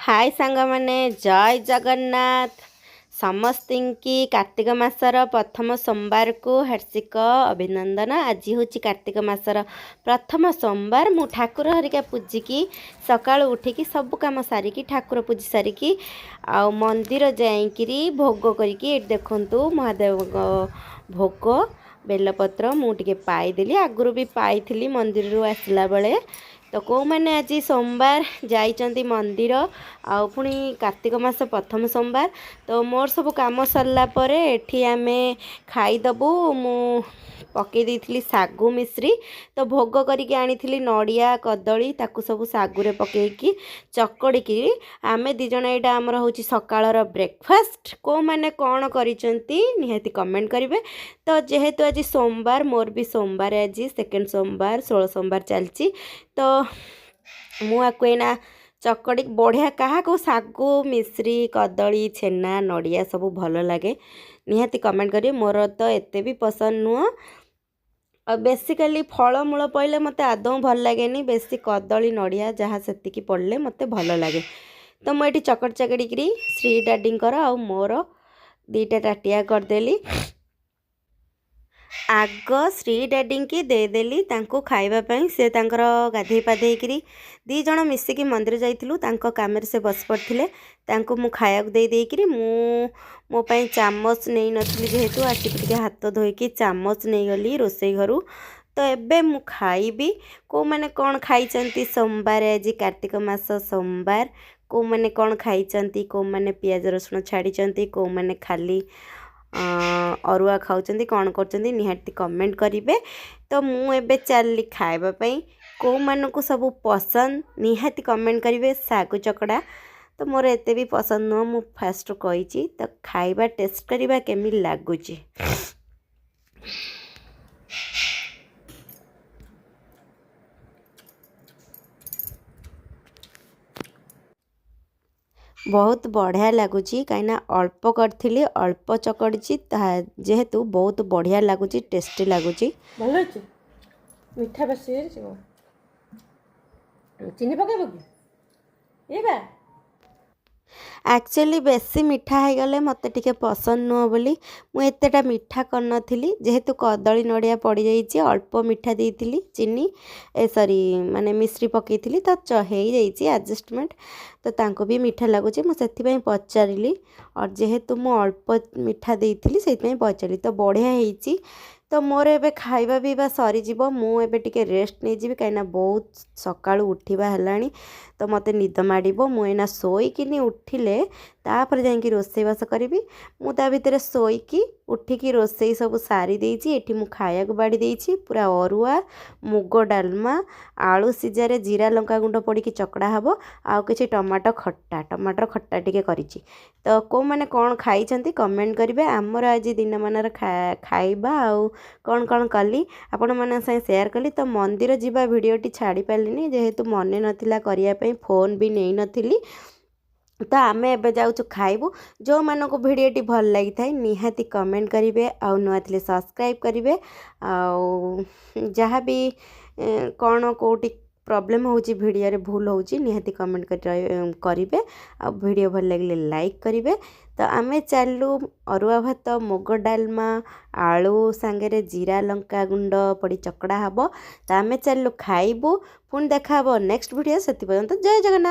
हाय सांग माने जय जगन्नाथ समस्तिंकी कार्तिक मासर प्रथम सोमवार को हार्दिक अभिनंदन। आज हूँ कार्तिक मासर प्रथम सोमवार। मु ठाकुर हरिका पूजिकी सकाळु उठिकी सब काम सारिकी ठाकुर पूजी सारिकी आ मंदिर जाइकिरी भोग करिकी देखंतु महादेव भोग बेलपत्र मुझे पाईदेली आगुरी भी पाई मंदिर रू आसला बेले। तो कौ मैंने आज सोमवार जाइंट मंदिर आ पुणी कार्तिक मास प्रथम सोमवार। तो मोर सब काम सरला परे एठी आमे खाईदबू। मु पकई देइथिली सागु मिश्री तो भोग करिके आनी नड़िया कदली ताकू सब सागुरे पकईकी चकड़िकी आमे दी जण एटा आमर होची सकाळर ब्रेकफास्ट। को माने कौन करिसंती निहाती कमेंट करिवे। तो जेहेतु आज सोमवार मोर भी सोमवार आज सेकेंड सोमवार 16 सोमवार चलची। तो मुना चकड़ी बढ़िया क्या को सागु मिश्री कदली छेना नड़िया सब भल लगे निहाती कमेंट करिए। मोर तो एते भी पसंद नुह। बेसिकली फलमूल पड़े मत आदौ भल लगे बेसी कदली नड़िया जहाँ से पड़े मत भल लगे। तो मुझे चकड़ चकड़ी श्री डैडी आ मोर दीटा टाटिया करदेली। आग श्री डैडी की देदेली तांको खाइबापी से तांकर गाधे पाधेकरी दी जण मिसिकी मंदिर जाइथिलु तांको कामेर से बस पड़थिले तांको मु खाया दे देकरी मो पई चामच नहीं नथली जेहेतु आसिक टिके हाथ धोईकी चामच नहीं गली रोसई घरु। तो एबे मु खाइबी। को माने कौन खाइचंती सोमवार आज कार्तिक मास सोमवार को माने कौन खाइचंती को माने पियाज रसुण छाड़ीचंती को माने खाली अरुआ खाऊचंती कौन करचंती निहाती कमेंट करिवे। तो मु एबे चलली खाइबा पई को मानकु सब पसंद निहाती कमेंट करिवे। सागु चकड़ा तो मोर एते भी पसंद नुह मु फास्ट कहिची। तो खाइबा टेस्ट करिबा केमि लागुची। बहुत बढ़िया लगुच कहीं अल्प करी अल्प चकड़ी जेहेतु बहुत बढ़िया लगुच टेस्टी लगुच भल मीठा बेस चीनी पकेब कि एक्चुअली बेसी मीठा हो गले मत टिके पसंद नुह बोली मुझेटा मीठा करनी जेहेतु कदली नड़िया पड़ जाइए अल्प मीठा देती चीनी सॉरी माने मिश्री पकई तो हो जाइए एडजस्टमेंट। तो तांको भी मीठा लगुच मुझे पचारि और जेहेतु मु अल्प मीठा देती से पचारि तो बढ़िया होती। तो मोर एबे खाइबा पीवा सरीजीव मुझे टे रेस्ट नहीं जी कहीं बहुत सकाळु उठिबा हेलानी। तो मत निद माड़ो मुना शोईकिनी उठिले तापर जाइए रोसईबास करी मुता भितर शोईकी उठिकी रोसई सब सारी देइछि। एठी मु खाया को बाड़ी देइछि पूरा अरुआ मुग डालमा आलू सिजारे जीरा लंका गुंड पड़ी चकड़ा हबो आउ किछि टमाटो खट्टा टिके करिछि। तो को माने कौन खाइछंती कमेंट करिवे। आमर आज दिन मानर खाइबा आउ कौन कौन कली आपण माने से शेयर कली। तो मंदिर जीवा वीडियोटी छाड़ी पालिनी जेहेतु मने नथिला करिया पई फोन भी नहीं नथिली। तो आम एबे जाऊँ खाइबू। जो मानक भिडियोटी भल लगी था निहाती कमेंट करेंगे आउ नुआ थे सब्सक्राइब करेंगे आउ जहाँ भी कौन कौटी प्रॉब्लम होची भिडियो रे भूल होची निहाती कमेंट करेंगे आ भिडियो भल लगे लाइक करेंगे। तो आम चलू अरुआ भात मुग डालमा आलू सांगे जीरा लंका गुंड पड़ी चकड़ा हम। तो आम चलू खाइबू पुणी देखा नेक्स्ट वीडियो से पर्यंत जय जगन्नाथ।